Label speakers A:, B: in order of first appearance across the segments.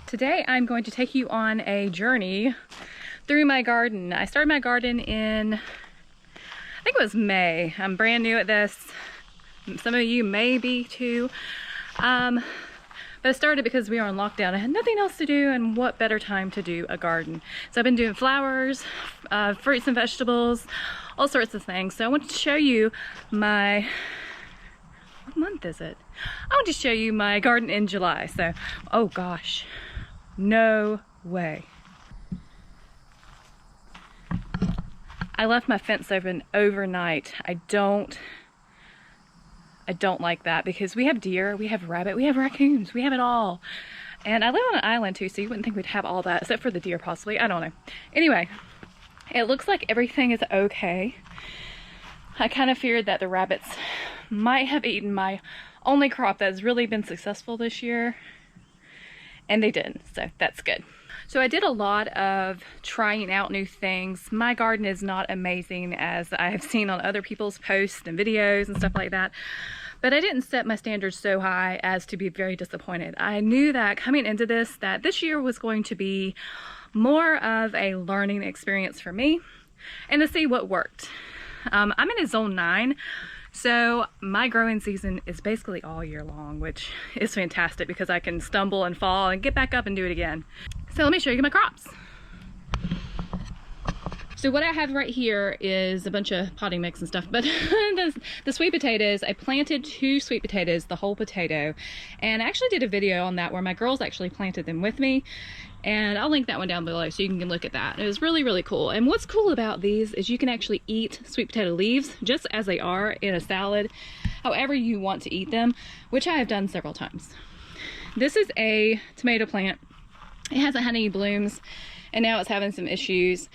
A: Today I'm going to take you on a journey through my garden. I started my garden in, I think it was May. I'm brand new at this. Some of you may be too. But I started because we were on lockdown. I had nothing else to do, and what better time to do a garden. So I've been doing flowers, fruits and vegetables, all sorts of things. So I want to show you my, what month is it? I want to show you my garden in July. So, oh gosh, no way. I left my fence open overnight. I don't like that because we have deer, we have rabbit, we have raccoons, we have it all. And I live on an island too, so you wouldn't think we'd have all that, except for the deer possibly, I don't know. Anyway, it looks like everything is okay. I kind of feared that the rabbits might have eaten my only crop that has really been successful this year, and they didn't, so that's good. So I did a lot of trying out new things. My garden is not amazing as I have seen on other people's posts and videos and stuff like that, but I didn't set my standards so high as to be very disappointed. I knew that coming into this, that this year was going to be more of a learning experience for me and to see what worked. I'm in a zone 9, so my growing season is basically all year long, which is fantastic because I can stumble and fall and get back up and do it again. So let me show you my crops. So what I have right here is a bunch of potting mix and stuff, but the sweet potatoes, I planted 2 sweet potatoes, the whole potato, and I actually did a video on that where my girls actually planted them with me, and I'll link that one down below so you can look at that. It was really, really cool. And what's cool about these is you can actually eat sweet potato leaves just as they are in a salad, however you want to eat them, which I have done several times. This is a tomato plant. It hasn't had any blooms, and now it's having some issues.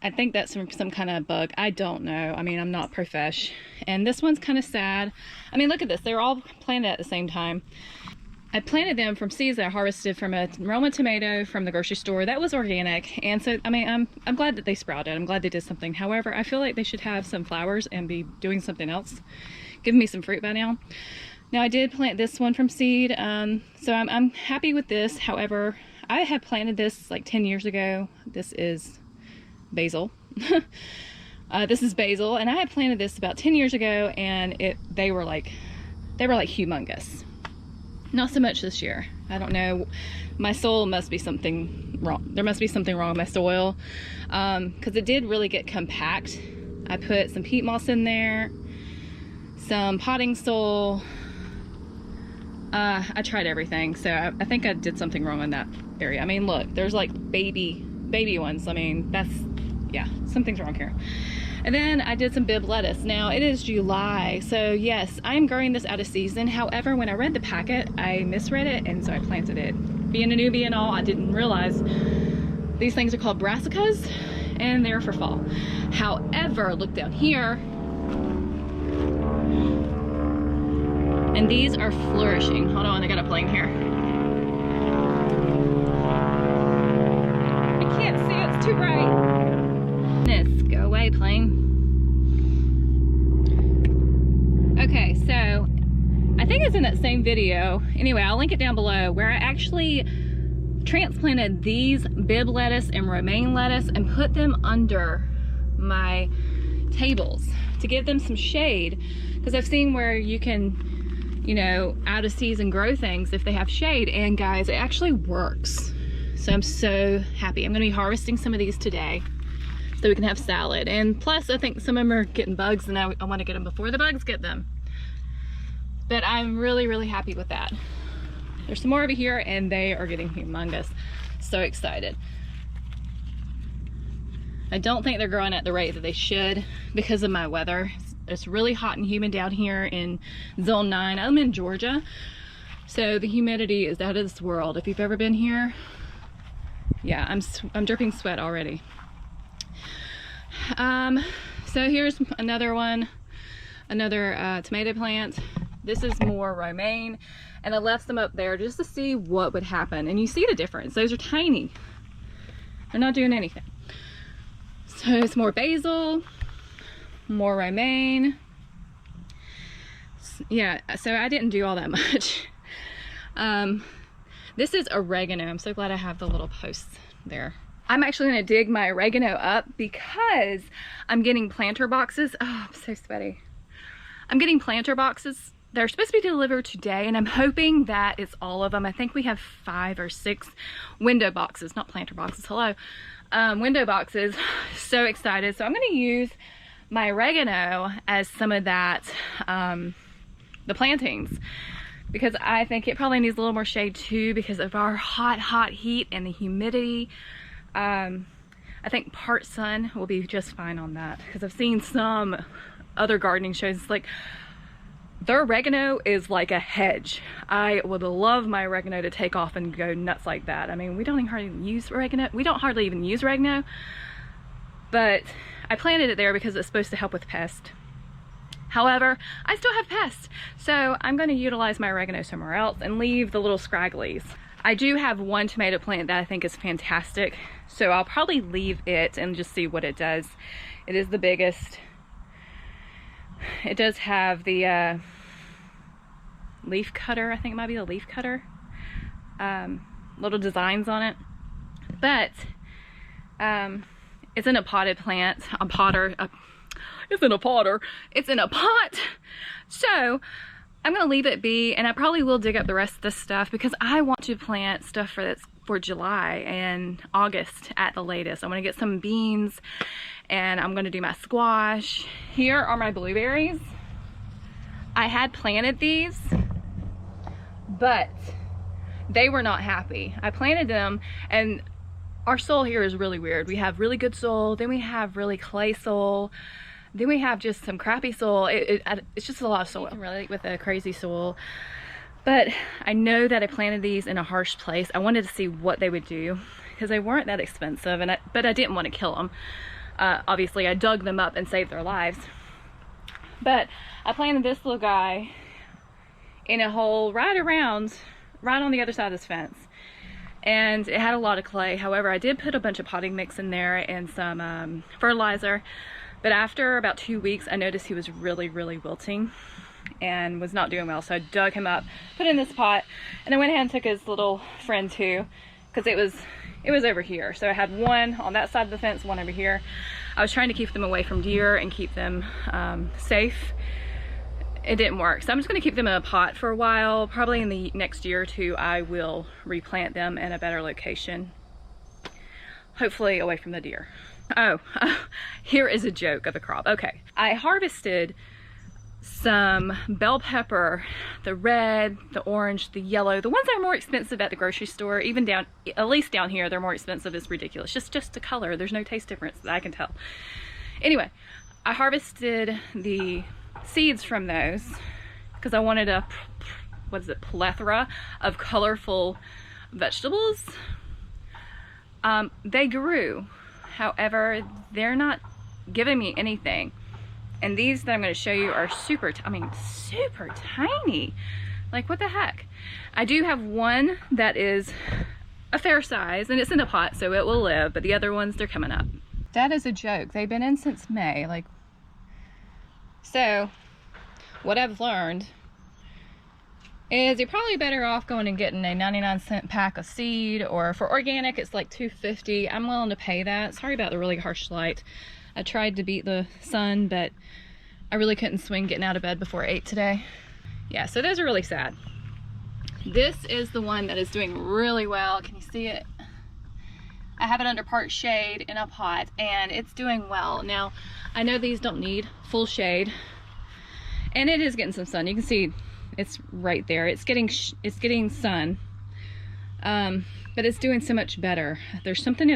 A: I think that's from some kind of bug. I don't know. I mean, I'm not profesh. And this one's kind of sad. I mean, look at this. They were all planted at the same time. I planted them from seeds that I harvested from a Roma tomato from the grocery store. That was organic. And so, I mean, I'm glad that they sprouted. I'm glad they did something. However, I feel like they should have some flowers and be doing something else. Give me some fruit by now. Now, I did plant this one from seed. So I'm happy with this. However, I had planted this like 10 years ago. This is Basil. This is Basil, and I had planted this about 10 years ago, and they were like humongous. Not so much this year. I don't know. My soil must be something wrong. There must be something wrong with my soil, because it did really get compact. I put some peat moss in there, some potting soil. I tried everything, so I think I did something wrong in that area. I mean, look, there's like baby ones. I mean, that's, yeah, something's wrong here. And then I did some Bib lettuce. Now it is July, so yes, I'm growing this out of season. However, when I read the packet, I misread it, and so I planted it. Being a newbie and all, I didn't realize these things are called brassicas, and they're for fall. However, look down here, and these are flourishing. Hold on, I got a plane here. I can't see, it's too bright. Go away, plane. Okay, so I think it's in that same video. Anyway, I'll link it down below, where I actually transplanted these Bib lettuce and romaine lettuce and put them under my tables to give them some shade, because I've seen where you can, you know, out of season grow things if they have shade, and guys, it actually works. So I'm so happy. I'm gonna be harvesting some of these today so we can have salad. And plus, I think some of them are getting bugs, and I want to get them before the bugs get them. But I'm really, really happy with that. There's some more over here, and they are getting humongous. So excited. I don't think they're growing at the rate that they should because of my weather. It's really hot and humid down here in zone 9. I'm in Georgia, so the humidity is out of this world. If you've ever been here, yeah, I'm dripping sweat already. So here's another one, another tomato plant. This is more romaine, and I left them up there just to see what would happen. And you see the difference. Those are tiny. They're not doing anything. So it's more basil, more romaine. Yeah, so I didn't do all that much. This is oregano. I'm so glad I have the little posts there. I'm actually gonna dig my oregano up because I'm getting planter boxes. Oh, I'm so sweaty. I'm getting planter boxes. They're supposed to be delivered today, and I'm hoping that it's all of them. I think we have 5 or 6 window boxes, not planter boxes, hello. Window boxes. So excited. So I'm gonna use my oregano as some of that, the plantings, because I think it probably needs a little more shade too because of our hot heat and the humidity. I think part sun will be just fine on that, because I've seen some other gardening shows. It's like their oregano is like a hedge. I would love my oregano to take off and go nuts like that. I mean, we don't even hardly use oregano. We don't hardly even use oregano, but I planted it there because it's supposed to help with pests. However, I still have pests, so I'm going to utilize my oregano somewhere else and leave the little scragglies. I do have one tomato plant that I think is fantastic, so I'll probably leave it and just see what it does. It is the biggest. It does have the leaf cutter. I think it might be the leaf cutter. Little designs on it, but it's in a potted plant. It's in a potter. It's in a pot. So I'm gonna leave it be, and I probably will dig up the rest of this stuff because I want to plant stuff for July and August at the latest. I want to get some beans, and I'm gonna do my squash. Here are my blueberries. I had planted these, but they were not happy. I planted them, and our soil here is really weird. We have really good soil, then we have really clay soil, then we have just some crappy soil. It's just a lot of soil. You can relate with a crazy soil. But I know that I planted these in a harsh place. I wanted to see what they would do because they weren't that expensive, but I didn't want to kill them. Obviously, I dug them up and saved their lives. But I planted this little guy in a hole right on the other side of this fence. And it had a lot of clay. However, I did put a bunch of potting mix in there and some fertilizer. But after about 2 weeks, I noticed he was really wilting and was not doing well. So I dug him up, put in this pot, and I went ahead and took his little friend too, because it was over here. So I had one on that side of the fence, one over here. I was trying to keep them away from deer and keep them safe. It didn't work. So I'm just gonna keep them in a pot for a while. Probably in the next year or two, I will replant them in a better location. Hopefully away from the deer. Oh, here is a joke of the crop. Okay, I harvested some bell pepper, the red, the orange, the yellow, the ones that are more expensive at the grocery store, even down, at least down here, they're more expensive. It's ridiculous. Just the color. There's no taste difference that I can tell. Anyway, I harvested the seeds from those because I wanted a, what is it, plethora of colorful vegetables. They grew. However, they're not giving me anything. And these that I'm going to show you are super tiny. Like, what the heck? I do have one that is a fair size, and it's in a pot, so it will live, but the other ones, they're coming up. That is a joke. They've been in since May. Like, so what I've learned is you're probably better off going and getting a 99-cent pack of seed, or for organic it's like $2.50. I'm willing to pay that. Sorry about the really harsh light. I tried to beat the sun, but I really couldn't swing getting out of bed before 8 today. Yeah, so those are really sad. This is the one that is doing really well. Can you see it? I have it under part shade in a pot, and it's doing well. Now, I know these don't need full shade, and it is getting some sun. You can see it's right there. It's getting sun, but it's doing so much better. There's something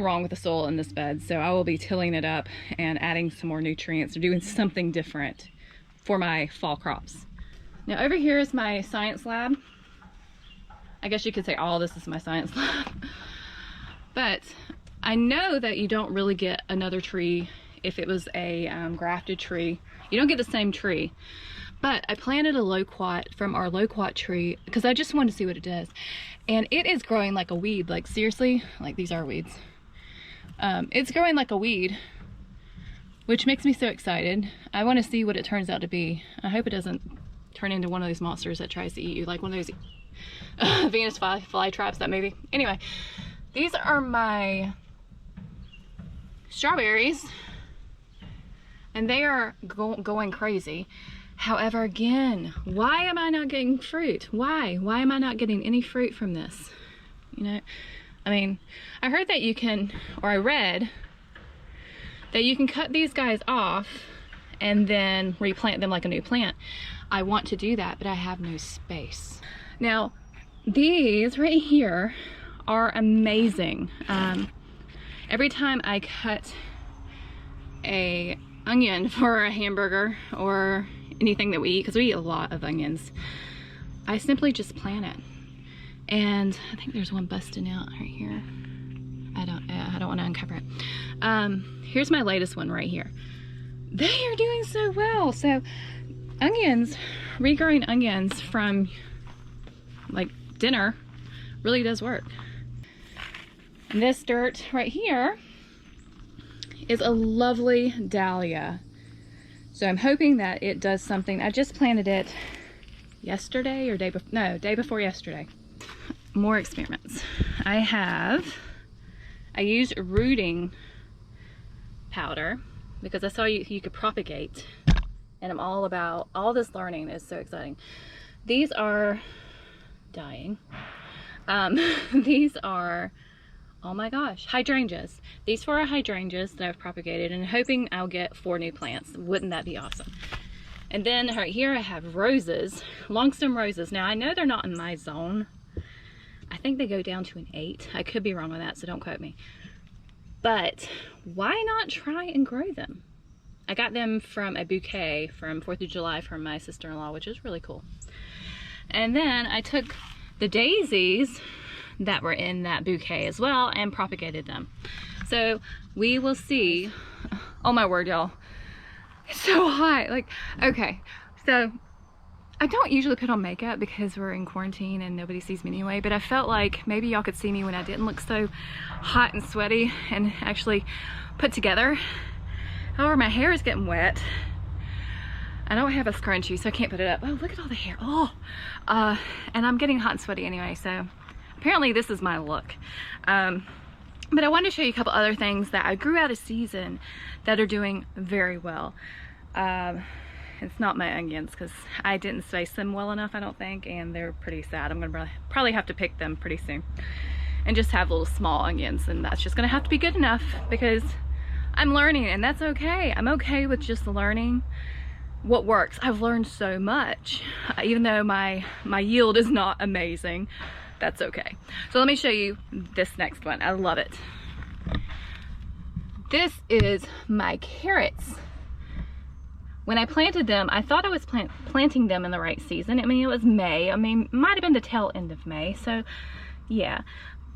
A: wrong with the soil in this bed, so I will be tilling it up and adding some more nutrients or doing something different for my fall crops. Now over here is my science lab. I guess you could say all this is my science lab. But I know that you don't really get another tree if it was a grafted tree. You don't get the same tree. But I planted a loquat from our loquat tree because I just wanted to see what it does. And it is growing like a weed. Like, seriously, like, these are weeds. It's growing like a weed, which makes me so excited. I want to see what it turns out to be. I hope it doesn't turn into one of those monsters that tries to eat you, like one of those Venus fly traps, that movie. Anyway, these are my strawberries, and they are going crazy. However, again, why am I not getting fruit? Why am I not getting any fruit from this? You know, I mean, I heard that you can, or I read that you can cut these guys off and then replant them like a new plant. I want to do that, but I have no space. Now, these right here are amazing. Every time I cut a onion for a hamburger or anything that we eat, because we eat a lot of onions, I simply just plant it. And I think there's one busting out right here. I don't want to uncover it. Here's my latest one right here. They are doing so well. So onions, regrowing onions from like dinner really does work. And this dirt right here is a lovely dahlia. So I'm hoping that it does something. I just planted it yesterday or day before yesterday. More experiments. I use rooting powder because I saw you could propagate, and I'm all about, all this learning is so exciting. These are dying. These are, oh my gosh, hydrangeas. These 4 are hydrangeas that I've propagated, and hoping I'll get 4 new plants. Wouldn't that be awesome? And then right here I have roses, long stem roses. Now I know they're not in my zone. I think they go down to an 8. I could be wrong on that, so don't quote me. But why not try and grow them? I got them from a bouquet from 4th of July from my sister-in-law, which is really cool. And then I took the daisies that were in that bouquet as well and propagated them. So we will see. Oh my word, y'all. It's so hot. Like, okay, so I don't usually put on makeup because we're in quarantine and nobody sees me anyway, but I felt like maybe y'all could see me when I didn't look so hot and sweaty and actually put together. However, my hair is getting wet. I don't have a scrunchie, so I can't put it up. Oh, look at all the hair. Oh, and I'm getting hot and sweaty anyway, so apparently this is my look. But I wanted to show you a couple other things that I grew out of season that are doing very well. It's not my onions because I didn't space them well enough, I don't think, and they're pretty sad. I'm gonna probably have to pick them pretty soon and just have little small onions, and that's just gonna have to be good enough because I'm learning, and that's okay. I'm okay with just learning what works. I've learned so much, even though my yield is not amazing. That's okay. So let me show you this next one. I love it. This is my carrots. When I planted them, I thought I was planting them in the right season. I mean, it was May. I mean, might have been the tail end of May. So yeah,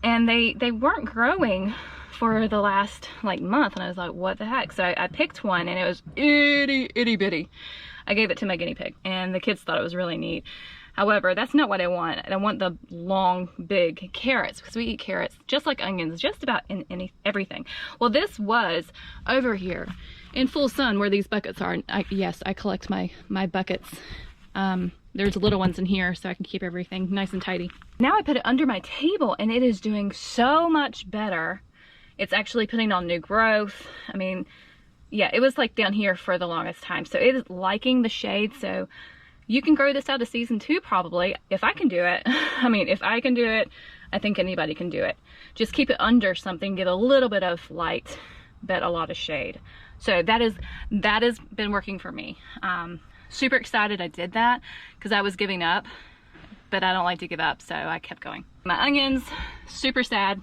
A: and they weren't growing for the last like month, and I was like, what the heck? So I picked one, and it was itty bitty. I gave it to my guinea pig, and the kids thought it was really neat. However, that's not what I want. I want the long, big carrots, because we eat carrots just like onions, just about in everything. Well, this was over here in full sun where these buckets are. Yes, I collect my buckets. There's little ones in here so I can keep everything nice and tidy. Now I put it under my table, and it is doing so much better. It's actually putting on new growth. I mean, yeah, it was like down here for the longest time. So it is liking the shade. So you can grow this out of season too, probably, if I can do it. I mean, if I can do it, I think anybody can do it. Just keep it under something, get a little bit of light, but a lot of shade. So that has been working for me. Super excited I did that because I was giving up, but I don't like to give up, so I kept going. My onions, super sad.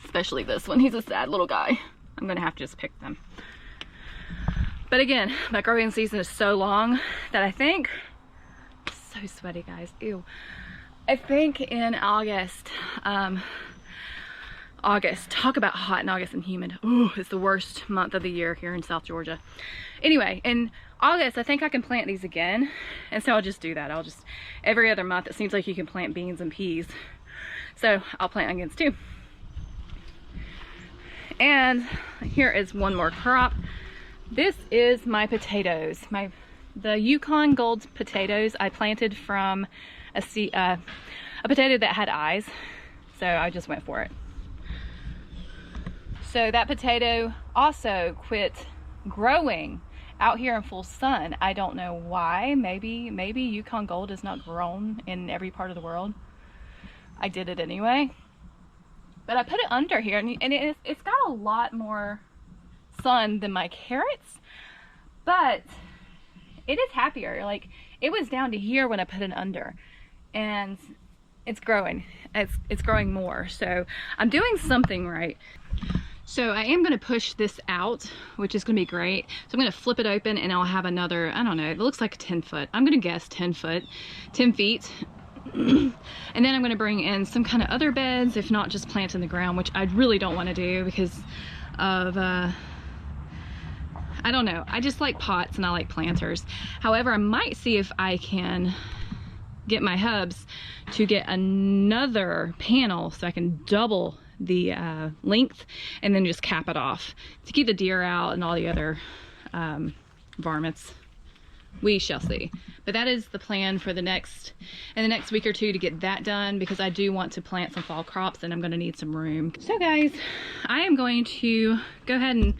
A: Especially this one, he's a sad little guy. I'm gonna have to just pick them. But again, my growing season is so long that I think, so sweaty guys, ew. I think in August, talk about hot in August and humid. Ooh, it's the worst month of the year here in South Georgia. Anyway, in August, I think I can plant these again. And so I'll just do that. I'll just, every other month, it seems like you can plant beans and peas. So I'll plant onions too. And here is one more crop. This is my potatoes, my The Yukon Gold potatoes I planted from a potato that had eyes, so I just went for it. So that potato also quit growing out here in full sun. I don't know why. Maybe Yukon Gold is not grown in every part of the world. I did it anyway. But I put it under here, and it's got a lot more sun than my carrots, but it is happier. Like, it was down to here when I put it under, and it's growing. It's growing more, so I'm doing something right. So I am going to push this out, which is going to be great. So I'm going to flip it open, and I'll have another, I don't know, it looks like 10 foot. I'm going to guess 10 feet. And then I'm going to bring in some kind of other beds, if not just plant in the ground, which I really don't want to do because of, I don't know. I just like pots and I like planters. However, I might see if I can get my hubs to get another panel so I can double the length and then just cap it off to keep the deer out and all the other varmints. We shall see. But that is the plan for the next week or two, to get that done, because I do want to plant some fall crops and I'm going to need some room. So guys, I am going to go ahead and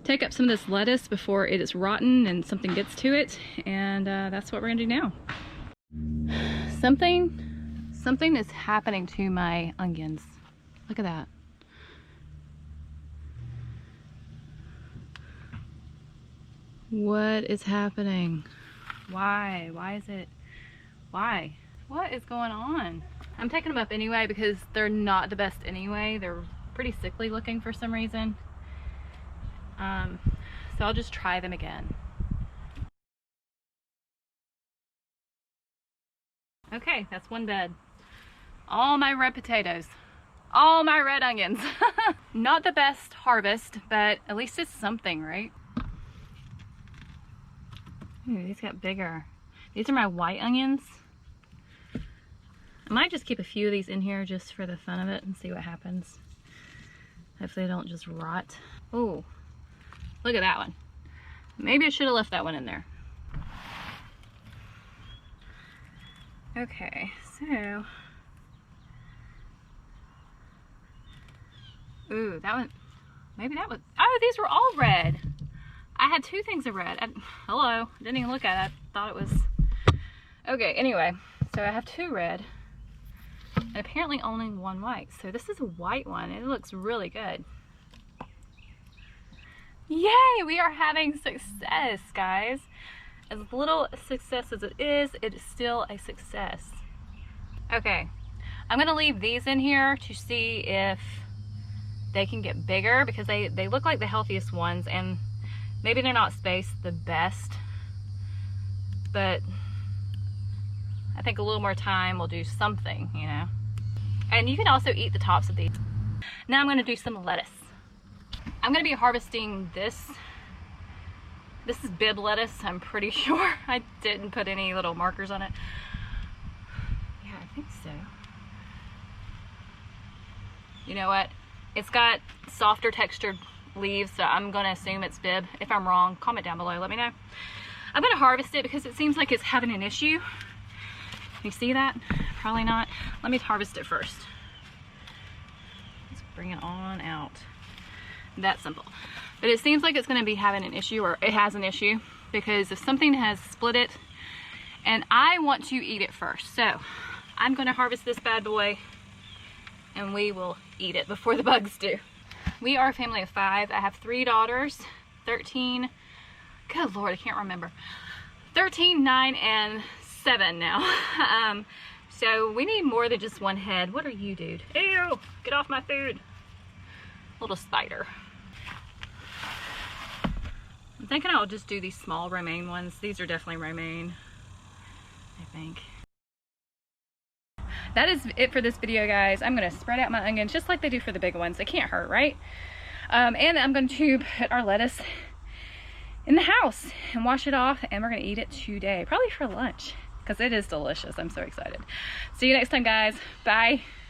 A: take up some of this lettuce before it is rotten and something gets to it, and that's what we're going to do now. Something is happening to my onions. Look at that. What is happening? Why? Why is it? Why? What is going on? I'm taking them up anyway because they're not the best anyway. They're pretty sickly looking for some reason. So I'll just try them again. Okay, that's one bed. All my red potatoes. All my red onions. Not the best harvest, but at least it's something, right? Ooh, these got bigger. These are my white onions. I might just keep a few of these in here just for the fun of it and see what happens. Hopefully they don't just rot. Ooh, look at that one. Maybe I should have left that one in there. Okay, so. Ooh, that one, maybe that was, oh, these were all red. I had two things of red. Hello, didn't even look at it. I thought it was, okay, anyway. So I have two red, and apparently only one white. So this is a white one. It looks really good. Yay, we are having success, guys. As little success as it is still a success. Okay, I'm gonna leave these in here to see if they can get bigger, because they look like the healthiest ones, and maybe they're not spaced the best, but I think a little more time will do something, you know. And you can also eat the tops of these. Now I'm going to do some lettuce. I'm going to be harvesting this. This is Bib lettuce, I'm pretty sure. I didn't put any little markers on it. Yeah, I think so. You know what? It's got softer textured leaves, so I'm going to assume it's Bib. If I'm wrong, comment down below, let me know. I'm going to harvest it because it seems like it's having an issue. You see that? Probably not. Let me harvest it first. Let's bring it on out. That simple. But it seems like it's going to be having an issue, or it has an issue, because if something has split it, and I want to eat it first. So I'm going to harvest this bad boy, and we will eat it before the bugs do. We are a family of 5. I have 3 daughters, 13, good Lord, I can't remember. 13, 9, and 7 now. So we need more than just one head. What are you, dude? Ew, get off my food. Little spider. I'm thinking I'll just do these small romaine ones. These are definitely romaine, I think. That is it for this video, guys. I'm going to spread out my onions just like they do for the big ones. They can't hurt, right? And I'm going to put our lettuce in the house and wash it off, and we're going to eat it today, probably for lunch, because it is delicious. I'm so excited. See you next time, guys. Bye.